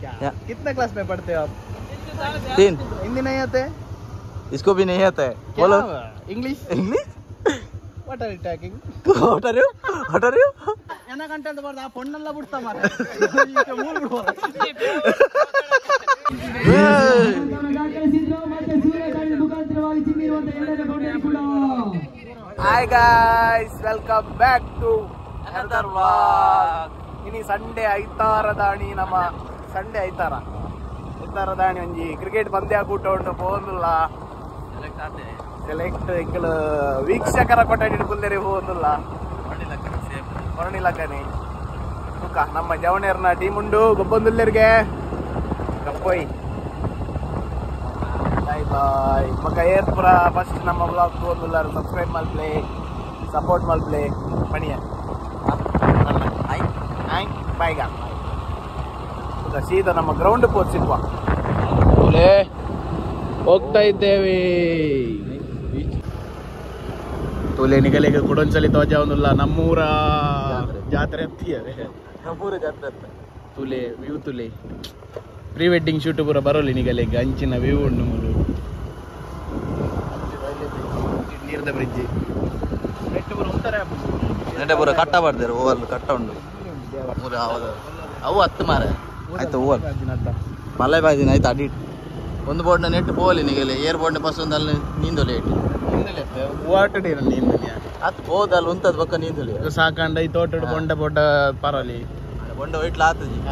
कितने क्लास में पढ़ते हो आप? 3. हिंदी नहीं आते? इसको भी नहीं आता है. बोलो. English. English? What are you talking? What are you? What are you? ಏನ ಕಂಟೆಂಟ್ ಬರ್ದ ಆ ಪೊಣ್ಣೆಲ್ಲ ಬಿಡ್ತಾ ಮಾರ ಮೂರು ಬಿಡುವ. Hi guys, welcome back to another vlog. ini Sunday ಐತಾರದಾಣಿ ನಮ್ಮ ಸಂಡೇ ಐತಾರದಾಣಿ ಒಂಜಿ ಕ್ರಿಕೆಟ್ ಪಂದ್ಯ ಕೂಟ ಉಂಟು ಪೋಂದುಲ್ಲ ಸೆಲೆಕ್ಟ್ ಇಂಕಲ್ ವೀಕ್ಷಕರ ಕೊಟ್ಟಾಡಿ ಪುಲ್ಲೆರಿ ಹೋಂದುಲ್ಲ ಹೊರಣಿಲಕ್ಕನೆ ಸುಖ ನಮ್ಮ ಜವನೇರ್ನ ಟೀಮ್ ಉಂಡು ಗೊಬ್ಬೊಂದುಲ್ಲೆರ್ಗೆ ಕಪ್ಪೊಯ್ ಬಾಯ್ ಬಾಯ್ ಮಕ್ಕ ಏರ್ಪುರ ಫಸ್ಟ್ ನಮ್ಮ ಬ್ಲಾಗ್ ಹೋಂದುಲ್ಲಾರು ಸಬ್ಸ್ಕ್ರೈಬ್ ಮಲ್ಪ್ಲೆ ಸಪೋರ್ಟ್ ಮಲ್ಪ್ಲೆ ಪಣಿಯ ಬಾಯ್ಗ ಸೀದಾ ನಮ್ಮ ಗ್ರೌಂಡ್ ಪೋಚಿಪ್ಪ ಹೋಗ್ತಾ ಇದ್ದೇವೆ ತುಲೆ ನಿಗಲಿಗೆ ಕುಡೊಂದ್ಸಲಿ ತೋಜ ಒಂದಿಲ್ಲ ನಮ್ಮೂರ ಜಾತ್ರೆ ಅಂತೀಯವೆ ನಮ್ಮೂರ ಜಾತ್ರೆ ಅಂತ ತುಲೆ ವ್ಯೂ ತುಲೆ ಪ್ರೀ ವೆಡ್ಡಿಂಗ್ ಶೂಟ್ ಪೂರ ಬರೋಲಿ ನಿಗಲಿಗೆ ಅಂಚಿನ ವ್ಯೂ ಉಂಡು ಮೂರು ನೀರ್ದ ಬ್ರಿಡ್ಜ್ ನೆಟ್ ಪೂರ ಉಂಟಾರೆ ನೆಟ್ಟೆ ಪೂರ ಕಟ್ಟ ಮಾಡ್ತಾರೆ ಓವರ್ ಕಟ್ಟ ಉಂಡು ಮೂರು ಅವು ಹತ್ತು ಮಾರ ಆಯ್ತು ಓವರ್ ಮಳೆ ಬಾಯ್ದಿನ ಆಯ್ತು ಅಡಿಟ್ ಒಂದು ಬೋರ್ಡ್ನ ನೆಟ್ ಪೋಲಿ ನಿಗಲಿ ಏರ್ ಬೋರ್ಡ್ನ ಬಸ್ ಒಂದು ಅಲ್ಲಿ ನೀಂದೊಲೆ ಇಟ್ಟು ವಾಟರ್ ಅದು ಹೋದಲ್ಲ ಉಂತದ ಪಕ್ಕ ನೀಂದೊಲೆ ಸಾಕಂಡ ಈ ತೋಟ ಬೊಂಡ ಪರಲಿ ಬೊಂಡ ಹೋಯ್ಟ್ಲ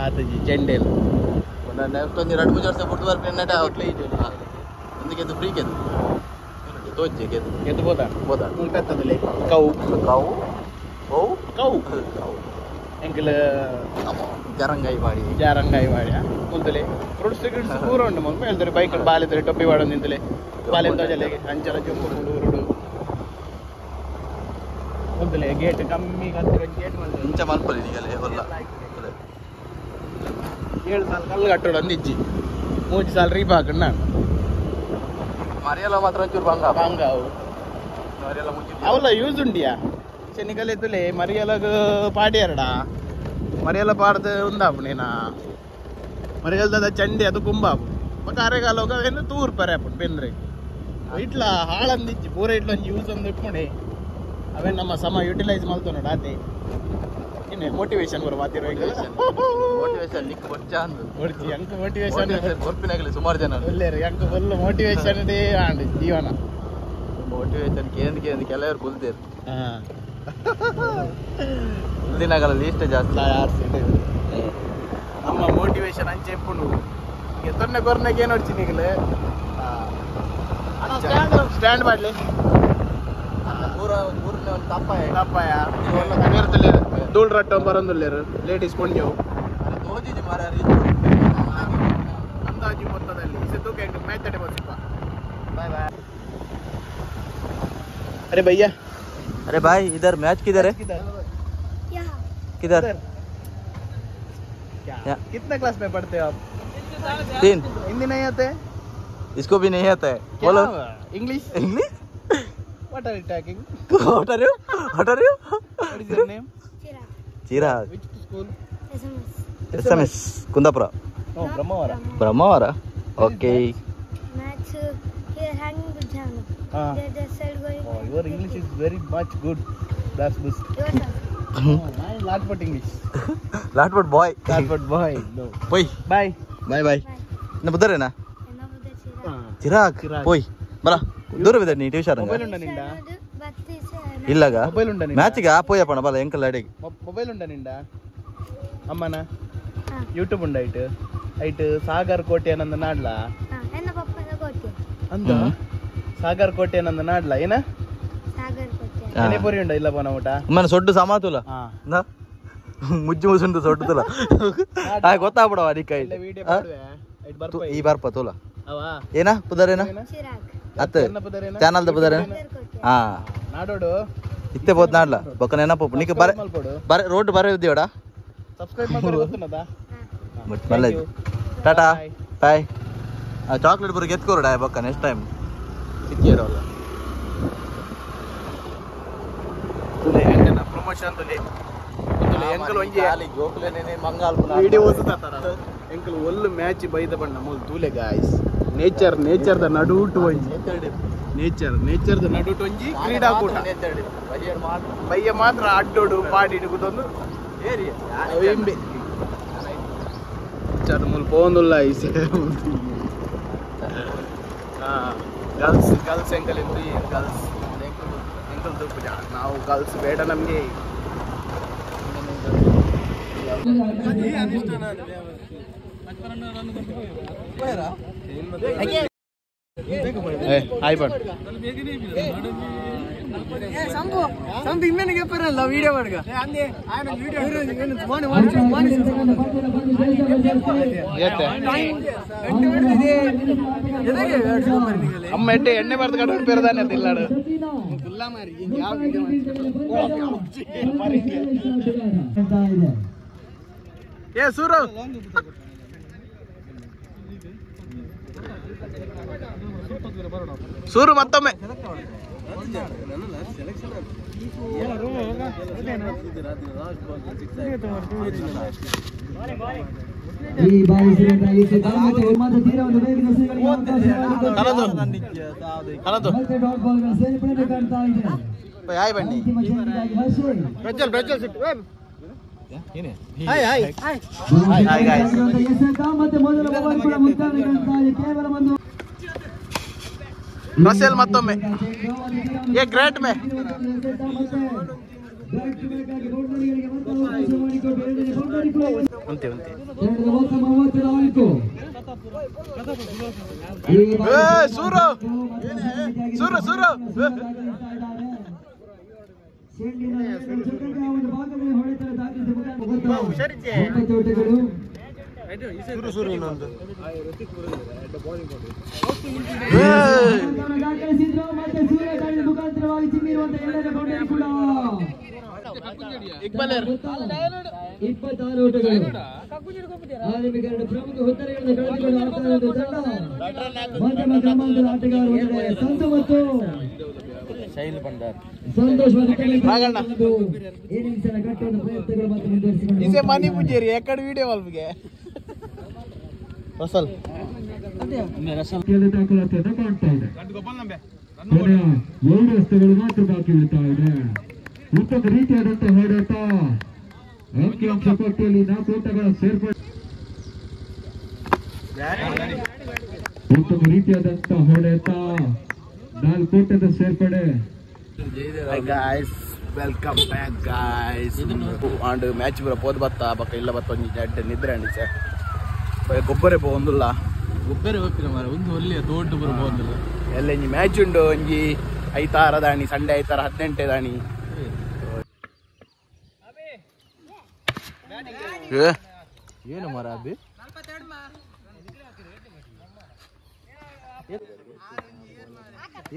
ಆತಜಿ ಚೆಂಡೇನು ಒಂದು 2-3 ವರ್ಷ ಬಿಟ್ಟು ಬರ್ಬೇಕು ನೆಟ ಒಂದು ಗೆದ್ದು ಫ್ರೀ ಗೆದ್ದು ತೋಜೆ ಗೆದ್ದು ಬೋದ ಉಂಟತ್ತದಲ್ಲಿ ಕೌ ಎಂಕಲ್ ಜರಂಗಾಯಿ ಮಾಡಿ ಮುಂದಲೆ ಫ್ರೂಟ್ಸ್ ಗಿಡ್ಸ್ ಪೂರ ಉಂಟು ಮಗ ಹೇಳ್ತಾರೆ ಬೈಕ್ ಬಾಲಿದ್ರೆ ಟೊಪ್ಪಿ ಬಾಡ ನಿಂತಲೆ ಬಾಲಿಂದ ಜಲೆಗೆ ಅಂಚಲ ಜಂಪು ಊರುಡು ಮುಂದಲೆ ಗೇಟ್ ಕಮ್ಮಿ ಗೇಟ್ ಇಂಚ ಮಲ್ಪಲ್ಲಿ ಈಗಲೇ ಹೊಲ್ಲ 7 ಸಾಲ ಕಲ್ಲು ಕಟ್ಟೋಡು ಅಂದಿಜ್ಜಿ 3 ಸಾಲ ರೀಪ್ ಹಾಕಣ್ಣ ನಾನು ಮರಿಯಲ್ಲ ಮಾತ್ರ ಒಂಚೂರು ಬಂಗ ಅವು ಮರಿಯಲ್ಲ ಮುಂಚೆ ಅವಲ್ಲ ಯೂಸ್ ಉಂಡಿಯಾ చెనికలెత్తులే మరియలకు పాడారడా మరియల పాడితే ఉందాపు నేను మరియల ಚಂಡಿ ಅದು ಕುಂಬಾಪು ಮತ್ತೆ ಅರೆಗಾಲ ಹೋಗವೇನು ತೂರ್ ಪರ್ಯಾಪು ಬೆಂದ್ರೆ ಇಟ್ಲ ಹಾಳಂದಿಚ್ಚಿ ಪೂರ ಇಟ್ಲ ಯೂಸ್ ಒಂದು ಇಟ್ಕೊಂಡೆ ಅವೇ ನಮ್ಮ ಸಮ ಯುಟಿಲೈಸ್ ಮಾಡ್ತಾವ ನೋಡ ಅದೇ ಇನ್ನೇ ಮೋಟಿವೇಶನ್ ಬರ ಮಾತಿರೋ ಮೋಟಿವೇಶನ್ ನಿಕ್ ಕೊಚ್ಚ ಅಂದು ಕೊಡ್ತಿ ಅಂಕ ಮೋಟಿವೇಶನ್ ಕೊರ್ಪಿನಾಗಲಿ ಸುಮಾರು ಜನ ಒಳ್ಳೆಯರು ಅಂಕ ಫುಲ್ ಮೋಟಿವೇಶನ್ ಡೇ ಆಂಡ್ ಜೀವನ ಮೋಟಿವೇಶನ್ ಕೇಂದ್ರ ಕೆಲವರು ಕುಲ್ತೇರು ದಿನಗಳ ಲೀಸ್ಟ್ ಜಾಸ್ತಿ ನಮ್ಮ ಮೋಟಿವೇಶನ್ ಅಂಚೆ ಎಪ್ಪುಂಡು ಈಗ ತೊನ್ನೆ ಕೊರ್ನಗೆ ಏನು ಹೊಡ್ತೀನಿ ಈಗಲೇ ಸ್ಟ್ಯಾಂಡ್ ಮಾಡಲಿ ಪೂರ ಊರಿನ ಒಂದು ತಪ್ಪಾಯ ತಪ್ಪಯ ಧೂಳ್ ರಟ್ಟ ಬರೋದಿಲ್ಲೇರು ಲೇಡೀಸ್ ಕೊಂಡ್ಯವು ಓದಿದ್ದಿ ಮಾರ ಅಂದಾಜು ಮೊತ್ತದಲ್ಲಿ ಸಿದ್ದುಕೆ ಮ್ಯಾಚ್ ತಡೆ ಬರ್ಸಿಪ್ಪ ಬಾಯ್ ಬಾಯ್ अरे भैया अरे भाई इधर मैच किधर है किधर क्या कितने क्लास में पढ़ते हो आप? 3 हिंदी नहीं आते? इसको भी नहीं आता है. बोलो. English. English? What are you talking? What are you? What are you? What is your name? Chirag. Which school? SMS. Kundapura. Oh, Brahmavara. Brahmavara. Okay. Maths here hanging the jam. That side going. Oh, your English is very much good. That's good. My lot but English. Lot but boy. Lot but boy. No. Boy. Bye. Bye bye. Na budare na? Chirag. Chirag. Boy. Bala. Dura bidar ni tuition Mobile unda ninda? Illaga. Mobile unda ninda? Match ga poya pana bala enkel adege. Mobile unda ninda? Ammana? YouTube unda it Sagar ಕೋಟೆ ಅನ್ನಂದ ನಾಡ್ಲ ನನ್ನ ಪಪ್ಪನ ಕೋಟೆ ಅಂದ ಸಾಗರ್ ಕೋಟೆ ಅನ್ನಂದ ನಾಡ್ಲ ಏನ ಸಾಗರ್ ಕೋಟೆ ಮನೆ ಪೊರಿ ಉಂಡ ಇಲ್ಲ ಪೋನ ಊಟ మన సొడ్డు సమాతుల నా ముజ్జు ముసుండు సొడ్డుతుల ఆ ಗೊತ್ತಾಗ್ಬಿಡವ ಅದಕ್ಕೆ ಇಲ್ಲ ವಿಡಿಯೋ ಮಾಡುವೆ ಐಟ್ ಬರ್ಪ ಈ ಬರ್ಪ ತೋಲ ಅವಾ ಏನ ಪುದರೇನ ಚಿರಾಗ್ ಅತ್ತ ಚಾನಲ್ ದ ಪುದರೇನ ಹಾ ನಾಡೋಡು ಇತ್ತೆ ಬೋತ್ ನಾಡ್ಲ ಬೊಕ್ಕ ನೆನಪ ನಿಕ ಬರೆ ಬರೆ ರೋಡ್ ಬರೆ ಇದ್ದೀವಡ ಸಬ್ಸ್ಕ್ರೈಬ್ ಮಾಡ್ತಾರೆ ಗೊತ್ತನದ ಮತ್ ಮಲ್ಲ ಟಾಟಾ ಬಾಯ್ ಆ ಚಾಕ್ಲೇಟ್ ಬರ ಗೆತ್ಕೋರಡ ಬೊಕ್ಕ ನೆಕ್ಸ್ಟ್ ಟೈಮ್ ಸಿಕ್ಕಿರೋಲ್ಲ ತುಲೆ ಎಂಕನ ಪ್ರಮೋಷನ್ ತುಲೆ ತುಲೆ ಎಂಕಲ್ ಒಂಜಿ ಗೋಕುಲನೆ ಮಂಗಾಲ್ ವಿಡಿಯೋ ಓದುತ್ತಾರ ಎಂಕಲ್ ಒಳ್ಳೆ ಮ್ಯಾಚ್ ಬೈದ ಬಣ್ಣ ಮೂಲ ತೂಲೆ ಗಾಯ್ಸ್ ನೇಚರ್ ದ ನಡುಟು ಒಂಜಿ ನೇಚರ್ ದ ನಡುಟು ಒಂಜಿ ಕ್ರೀಡಾಕೂಟ ಬಯ್ಯ ಮಾತ್ರ ಅಡ್ಡೋಡು ಪಾಡಿಡುಗುದೊಂದು ಇಂಬೆ ಚದ ಮೂಲ ಪೋಂದುಲ್ಲ ಐಸ್ ಗರ್ಲ್ಸ್ ಎಂಕಲ್ ಎಂದು ಗರ್ಲ್ಸ್ ಎಂಕಲ್ ತುಪ್ಪು ನಾವು ಗರ್ಲ್ಸ್ ಬೇಡ ನಮಗೆ ಹಾಯ್ ಬಟ್ ಇಮ್ಮೆನಿಗೆ ಬರಲ್ಲ ವಿಡಿಯೋ ಮಾಡ್ಗ ಅಮ್ಮ ಎಣ್ಣೆ ಬರ್ದು ಕಡೆ ಪೇರದಾನೆ ಅಂತ ಇಲ್ಲಾಡು ಏ ಸೂರು ಸೂರು ಮತ್ತೊಮ್ಮೆ ಹಾಯ್ ಬನ್ನಿ ರಸೇಲ್ ಮತ್ತೊಮ್ಮೆ ಏ ಗ್ರೇಟ್ ಮೇ ಸೂರು ಸೂರು ಸೂರು ಸೂರು ಇನ್ನೊಂದು ಇಕ್ಬಾಲ್ 26 ಓಟಗಳು ಆರಂಭಿಕರಣ ಪ್ರಮುಖ ಹುದ್ದೆಗಳನ್ನು ಕಳೆದುಕೊಂಡು ಮಧ್ಯಮ ಕ್ರಮಾಂಕದ ಆಟಗಾರ ಸಂತು ಮತ್ತು ಸಂತೋಷ್ ಇನ್ನಿಂಗ್ಸ್ ಕಟ್ಟುವ ಪ್ರಯತ್ನಗಳು ಮತ್ತು ಮುಂದುವರಿಸಿಕೊಂಡು ಮನಿ ಪೂಜೇರಿ ಯಾಕಡೆ ವಿಡಿಯೋ ಅಲ್ವಿಗೆ ರಸಲ್ ದಾಖಲಾತಿಯನ್ನು ಕಾಣ್ತಾ ಇದೆ. ಕೊನೆಯ 2 ರಸ್ತೆಗಳು ಮಾತ್ರ ಬಾಕಿ ಉಳಿತಾ ಇದೆ. ಉತ್ತಮ ರೀತಿಯಾದಂತಹ ಹೋರಾಟ ಅಂಕಿಅಂಶ ಪಟ್ಟಿಯಲ್ಲಿ 4 ಓಟಗಳ ಸೇರ್ಪಡೆ. ಉತ್ತಮ ರೀತಿಯಾದಂತಹ ಹೋರಾಟ 4 ಓಟದ ಸೇರ್ಪಡೆ. Guys welcome back guys and match ಪೂರ ಪೋದ್ ಬತ್ತ ಬಕ್ಕ ಇಲ್ಲ ಬತ್ತ ಒಂಜಿ ಜಡ್ ನಿದ್ರೆ ಅಣ್ಣ ಸರ್ ಗೊಬ್ಬರ ಪೋಂದುಲ್ಲ ಒಬ್ಬರೇ ಹೋಗ್ತೀರ ಮಾರ ಒಂದು ಒಳ್ಳೆಯ ದೊಡ್ಡ ಬರ ಹೋಗಿಲ್ಲ ಎಲ್ಲ ಒಂಜಿ ಮ್ಯಾಚ್ ಉಂಡು ಒಂಜಿ 5 ದಾಣಿ ಸಂಡೆ 5 18 ದಾಣಿ ಏನು ಮರ ಅಬ್ಬಿ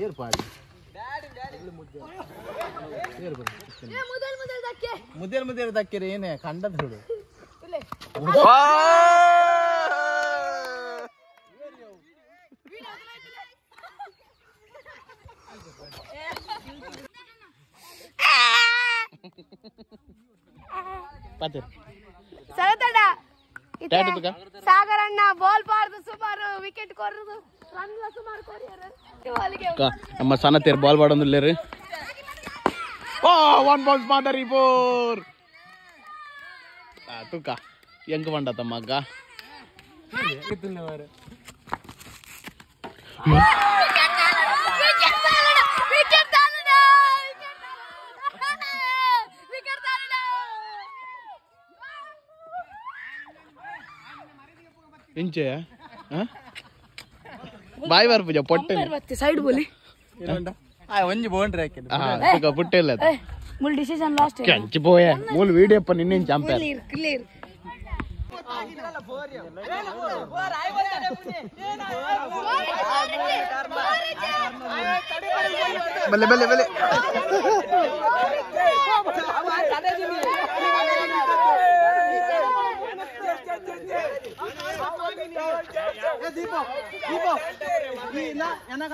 ಏರ್ಪಾಡಿ ಮುದ್ದೇಲ್ ದಕ್ಕಿರಿ ಏನೇ ಕಂಡದ್ ಹುಡು ಸಾಗರಣ್ಣ ಬಾಲ್ ಪಾಡ್ದು ಸುಮಾರು ವಿಕೆಟ್ ಕೊರ್ರದು ರನ್ ಸುಮಾರು ಕೊರಿಯರು ನಮ್ಮ ಸನತೇರ್ ಬಾಲ್ ಬಾಡೊಂದಿಲ್ಲೇರಿ ಒನ್ ಬಾಲ್ ಮಾದರಿ ಬೋರ್ ತುಕ ಹೆಂಗ್ ಬಂಡ ತಮ್ಮಗ್ಗ ಇಂಚೆ ಬಾಯ್ ಬಾರ್ ಪೂಜಾ ಪೊಟ್ಟೆ ಸೈಡ್ ಬೋಲಿ ಒಂಜಿ ಬೌಂಡ್ರಿ ಹಾಕಿದ್ದು ಪುಟ್ಟೆ ಇಲ್ಲ ಮುಲ್ ಡಿಸಿಷನ್ ಲಾಸ್ಟ್ ಕೆಂಚಿ ಪೋಯ ಮೂಲ ವಿಡಿಯೋಪ್ಪ ನಿನ್ನೇನು ಚಾಂಪಿಯನ್ ಕ್ಲಿಯರ್ ಬಲ್ಲೆ ಬಲ್ಲೆ ಬಲ್ಲೆ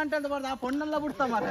ಗಂಟೆ ಅಂತ ಬರ್ದ ಆ ಪೊಣ್ಣೆಲ್ಲ ಬಿಡ್ತಾ ಮಾರ